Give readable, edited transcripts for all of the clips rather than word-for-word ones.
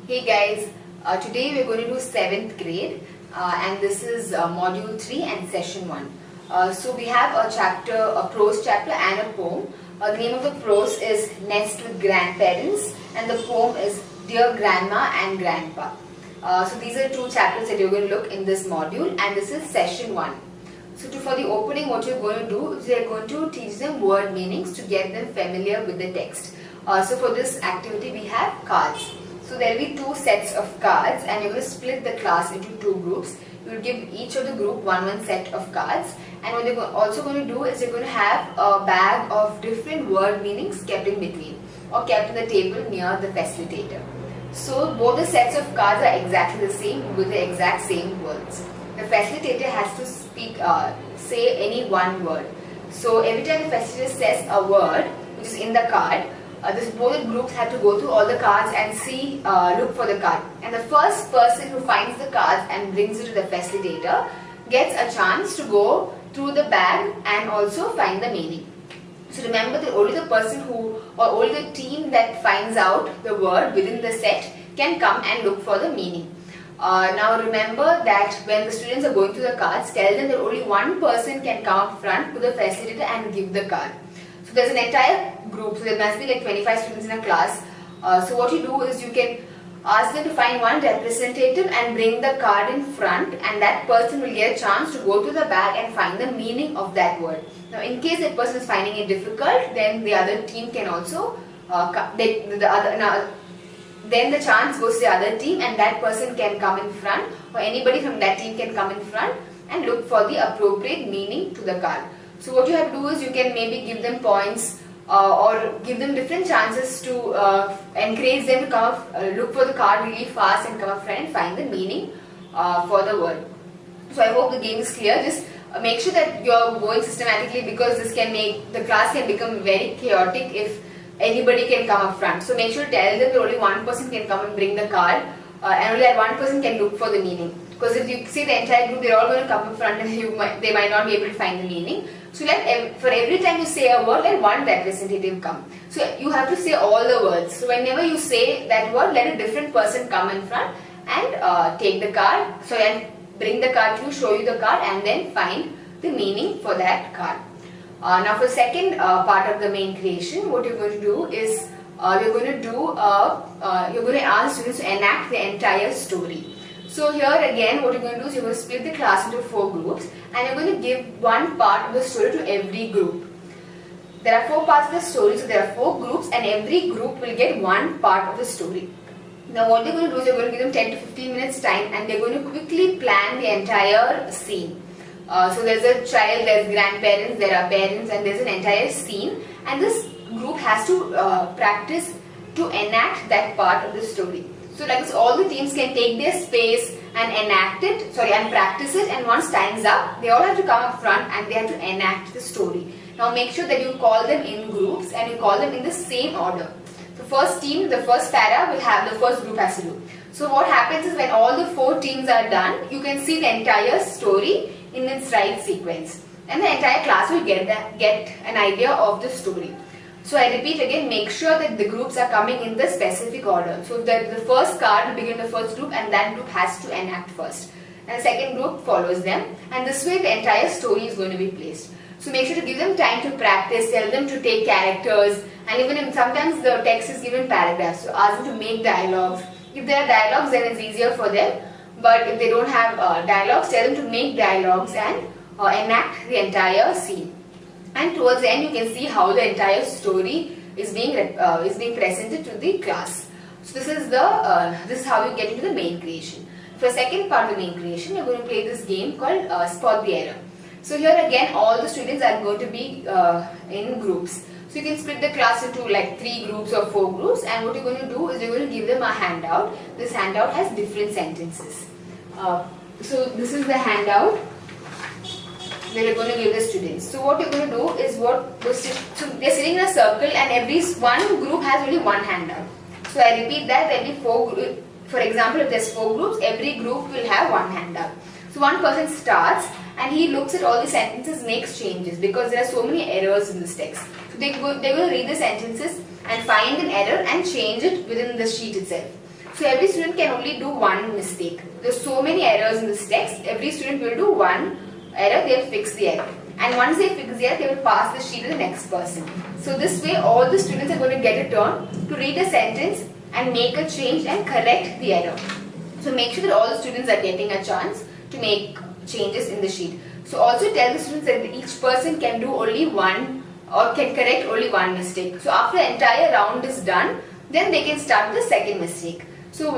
Hey guys, today we're going to do 7th grade and this is module 3 and session 1. So we have a chapter, a prose chapter and a poem. The name of the prose is Nest with Grandparents and the poem is Dear Grandma and Grandpa. So these are two chapters that you're going to look in this module and this is session 1. So for the opening, what you're going to do is you're going to teach them word meanings to get them familiar with the text. So for this activity we have cards. So there will be two sets of cards and you're going to split the class into two groups. You will give each of the group one set of cards, and what you're also going to do is you're going to have a bag of different word meanings kept in between or kept on the table near the facilitator. So both the sets of cards are exactly the same with the exact same words. The facilitator has to say any one word. So every time the facilitator says a word which is in the card, both groups have to go through all the cards and look for the card. And the first person who finds the cards and brings it to the facilitator gets a chance to go through the bag and also find the meaning. So remember that only the person or only the team that finds out the word within the set can come and look for the meaning. Now remember that when the students are going through the cards, tell them that only one person can come up front to the facilitator and give the card. So there's an entire group, so there must be like 25 students in a class. So what you do is you can ask them to find one representative and bring the card in front, and that person will get a chance to go to the bag and find the meaning of that word. Now in case that person is finding it difficult, then the other team can also, then the chance goes to the other team and that person can come in front, or anybody from that team can come in front and look for the appropriate meaning to the card. So what you have to do is you can maybe give them points or give them different chances to encourage them to come up, look for the card really fast and come up front and find the meaning for the word. So I hope the game is clear. Just make sure that you're going systematically, because this can make the class can become very chaotic if anybody can come up front. So make sure to tell them that only one person can come and bring the card and only that one person can look for the meaning. Because if you see the entire group, they're all going to come up front and they might not be able to find the meaning. So for every time you say a word, let one representative come. So you have to say all the words. So whenever you say that word, let a different person come in front and take the card. So and bring the card to you, show you the card, and then find the meaning for that card. Now for the second part of the main creation, what you're going to do is you're going to ask students to enact the entire story. So here again, what you're going to do is you're going to split the class into 4 groups and you're going to give one part of the story to every group. There are 4 parts of the story, so there are 4 groups and every group will get one part of the story. Now what they're going to do is you're going to give them 10 to 15 minutes time and they're going to quickly plan the entire scene. So there's a child, there's grandparents, there are parents, and there's an entire scene, and this group has to practice to enact that part of the story. So like this, all the teams can take their space and and practice it, and once time's up, they all have to come up front and they have to enact the story. Now make sure that you call them in groups and you call them in the same order. The first team, the first para will have, the first group has to do. So what happens is when all the 4 teams are done, you can see the entire story in its right sequence, and the entire class will get an idea of the story. So I repeat again, make sure that the groups are coming in the specific order. So that the first card will begin the first group and that group has to enact first, and the second group follows them, and this way the entire story is going to be placed. So make sure to give them time to practice, tell them to take characters, and even if sometimes the text is given paragraphs, so ask them to make dialogues. If there are dialogues, then it's easier for them. But if they don't have dialogues, tell them to make dialogues and enact the entire scene. And towards the end, you can see how the entire story is being presented to the class. So this is how you get into the main creation. For the second part of the main creation, you're going to play this game called Spot the Error. So here again, all the students are going to be in groups. So you can split the class into like 3 groups or 4 groups, and what you're going to do is you're going to give them a handout. This handout has different sentences. So this is the handout that you're going to give the students. So what you're going to do is so they're sitting in a circle and every one group has only one handout. So I repeat that, there will be 4 groups. For example, if there's 4 groups, every group will have one handout. So one person starts and he looks at all the sentences, makes changes because there are so many errors in this text. They're going to read the sentences and find an error and change it within the sheet itself. So every student can only do one mistake. There's so many errors in this text. Every student will do one error, they will fix the error. And once they fix the error, they will pass the sheet to the next person. So this way all the students are going to get a turn to read a sentence and make a change and correct the error. So make sure that all the students are getting a chance to make changes in the sheet. So also tell the students that each person can do only one or can correct only one mistake. So after the entire round is done, then they can start the second mistake. So,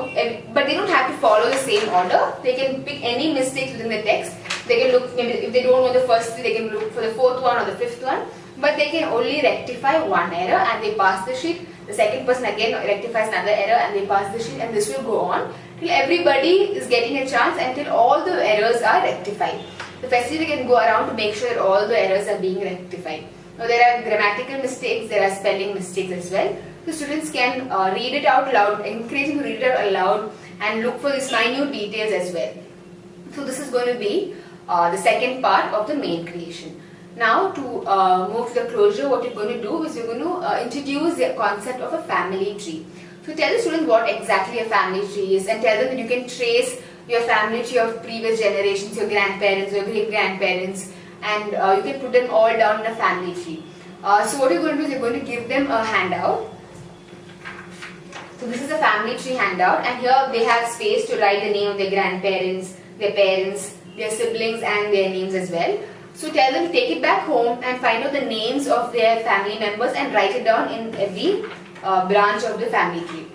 but they don't have to follow the same order. They can pick any mistakes within the text. They can look, maybe if they don't know the first three, they can look for the fourth one or the fifth one. But they can only rectify one error and they pass the sheet. The second person again rectifies another error and they pass the sheet, and this will go on till everybody is getting a chance until all the errors are rectified. The facilitator can go around to make sure that all the errors are being rectified. Now there are grammatical mistakes, there are spelling mistakes as well. So students can read it out loud, encourage them to read it out aloud and look for these minute details as well. So this is going to be the second part of the main creation. Now to move to the closure, what you're going to do is you're going to introduce the concept of a family tree. So tell the students what exactly a family tree is and tell them that you can trace your family tree of previous generations, your grandparents, your great-grandparents, and you can put them all down in a family tree. So what you're going to do is you're going to give them a handout. So this is a family tree handout, and here they have space to write the name of their grandparents, their parents, their siblings and their names as well. So tell them to take it back home and find out the names of their family members and write it down in every branch of the family tree.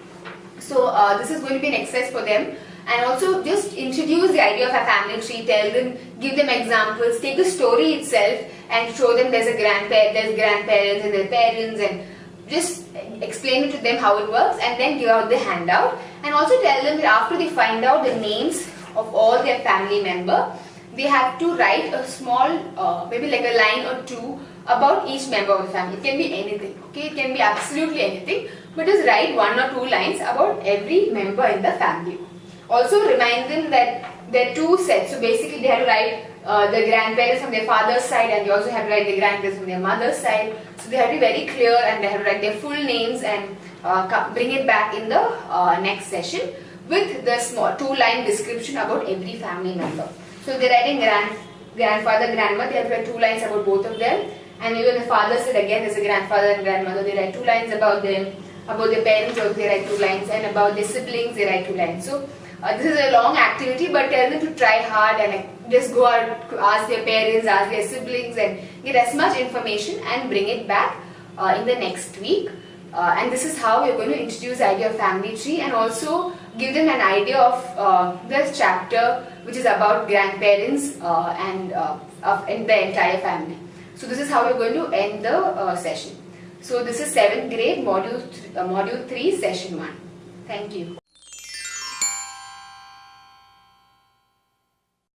So this is going to be an exercise for them. And also just introduce the idea of a family tree, tell them, give them examples, take the story itself and show them there's grandparents and their parents, and just explain it to them how it works and then give out the handout. And also tell them that after they find out the names of all their family members, they have to write a small, maybe like a line or two about each member of the family. It can be anything, okay? It can be absolutely anything, but just write 1 or 2 lines about every member in the family. Also remind them that there are 2 sets, so basically they have to write the grandparents from their father's side and they also have to write the grandparents from their mother's side. So they have to be very clear and they have to write their full names and bring it back in the next session with the small 2-line description about every family member. So if they're writing grandfather, grandmother, they have to write 2 lines about both of them. And even the father side, again there's a grandfather and grandmother, they write 2 lines about them. About their parents also they write 2 lines, and about their siblings they write 2 lines. So this is a long activity, but tell them to try hard and just go out to ask their parents, ask their siblings and get as much information and bring it back in the next week. And this is how you're going to introduce the idea of family tree and also give them an idea of this chapter which is about grandparents and the entire family. So this is how you're going to end the session. So this is 7th grade module 3 session 1. Thank you.